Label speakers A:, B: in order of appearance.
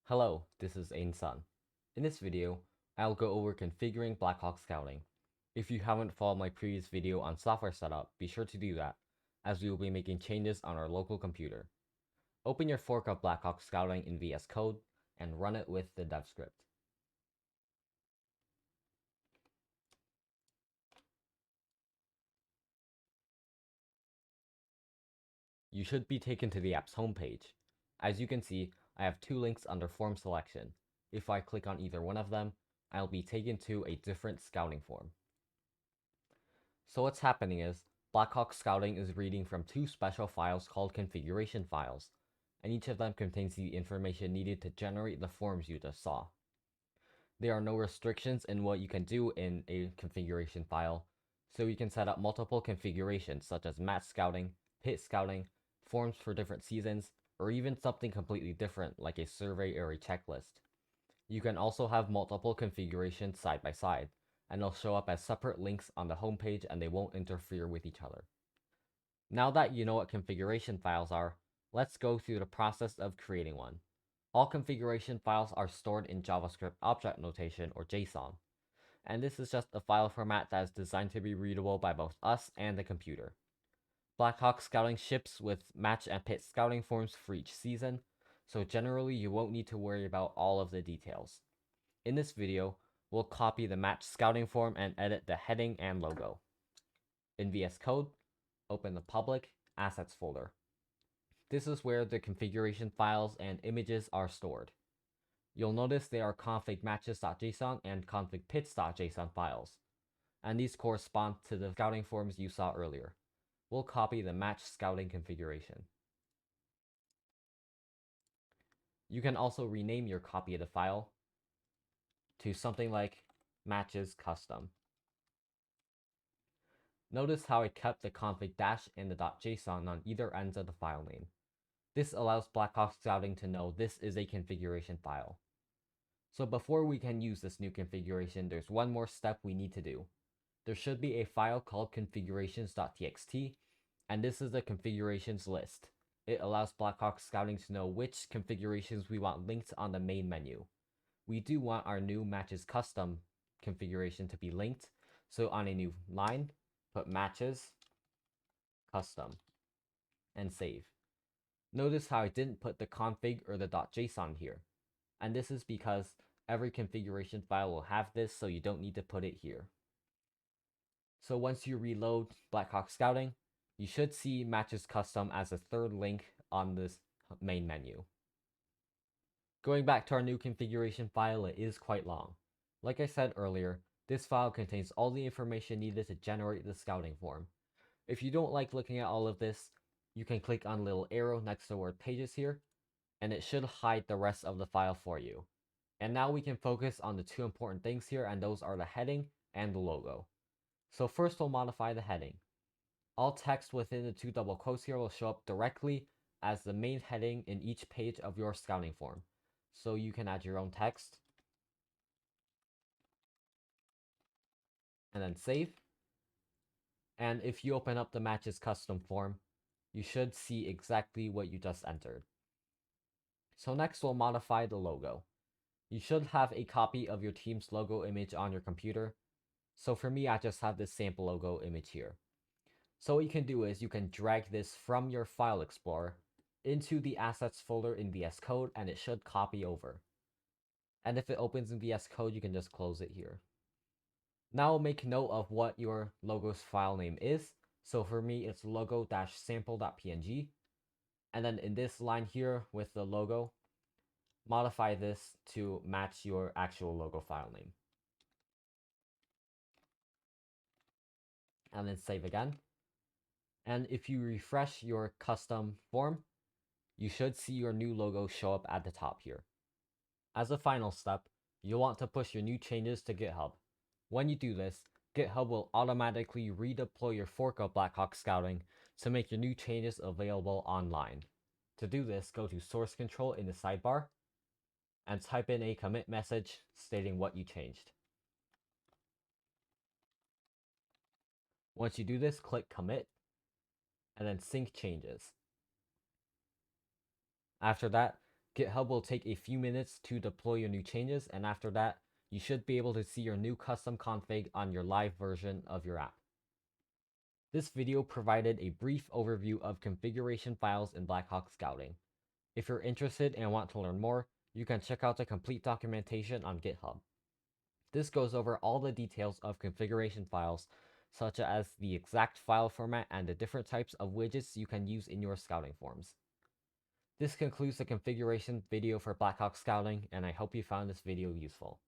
A: Hello, this is Ain Sun. In this video, I'll go over configuring Black Hawk Scouting. If you haven't followed my previous video on software setup, be sure to do that, as we will be making changes on our local computer. Open your fork of Black Hawk Scouting in VS Code and run it with the dev script. You should be taken to the app's homepage. As you can see, I have two links under form selection. If I click on either one of them, I'll be taken to a different scouting form. So what's happening is, Black Hawk Scouting is reading from two special files called configuration files, and each of them contains the information needed to generate the forms you just saw. There are no restrictions in what you can do in a configuration file, so you can set up multiple configurations such as match scouting, pit scouting, forms for different seasons, or even something completely different like a survey or a checklist. You can also have multiple configurations side by side, and they'll show up as separate links on the homepage and they won't interfere with each other. Now that you know what configuration files are, let's go through the process of creating one. All configuration files are stored in JavaScript Object Notation or JSON, and this is just a file format that is designed to be readable by both us and the computer. Black Hawk Scouting ships with match and pit scouting forms for each season, so generally you won't need to worry about all of the details. In this video, we'll copy the match scouting form and edit the heading and logo. In VS Code, open the public assets folder. This is where the configuration files and images are stored. You'll notice they are config matches.json and config pits.json files, and these correspond to the scouting forms you saw earlier. We'll copy the match scouting configuration. You can also rename your copy of the file to something like matches custom. Notice how I kept the config dash and the .json on either ends of the file name. This allows Black Hawk Scouting to know this is a configuration file. So before we can use this new configuration, there's one more step we need to do. There should be a file called configurations.txt, and this is the configurations list. It allows Black Hawk Scouting to know which configurations we want linked on the main menu. We do want our new matches custom configuration to be linked, so on a new line, put matches custom and save. Notice how I didn't put the config or the .json here, and this is because every configuration file will have this, so you don't need to put it here. So once you reload Black Hawk Scouting, you should see matches custom as a third link on this main menu. Going back to our new configuration file, it is quite long. Like I said earlier, this file contains all the information needed to generate the scouting form. If you don't like looking at all of this, you can click on the little arrow next to the word pages here, and it should hide the rest of the file for you. And now we can focus on the two important things here, and those are the heading and the logo. So first we'll modify the heading. All text within the two double quotes here will show up directly as the main heading in each page of your scouting form. So you can add your own text and then save. And if you open up the matches custom form, you should see exactly what you just entered. So next we'll modify the logo. You should have a copy of your team's logo image on your computer. So for me, I just have this sample logo image here. So what you can do is you can drag this from your file explorer into the assets folder in VS Code, and it should copy over. And if it opens in VS Code, you can just close it here. Now make note of what your logo's file name is. So for me, it's logo-sample.png. And then in this line here with the logo, modify this to match your actual logo file name. And then save again. And if you refresh your custom form, you should see your new logo show up at the top here. As a final step, you'll want to push your new changes to GitHub. When you do this, GitHub will automatically redeploy your fork of Black Hawk Scouting to make your new changes available online. To do this, go to source control in the sidebar and type in a commit message stating what you changed. Once you do this, click commit and then sync changes. After that, GitHub will take a few minutes to deploy your new changes, and after that, you should be able to see your new custom config on your live version of your app. This video provided a brief overview of configuration files in Black Hawk Scouting. If you're interested and want to learn more, you can check out the complete documentation on GitHub. This goes over all the details of configuration files, such as the exact file format and the different types of widgets you can use in your scouting forms. This concludes the configuration video for Black Hawk Scouting, and I hope you found this video useful.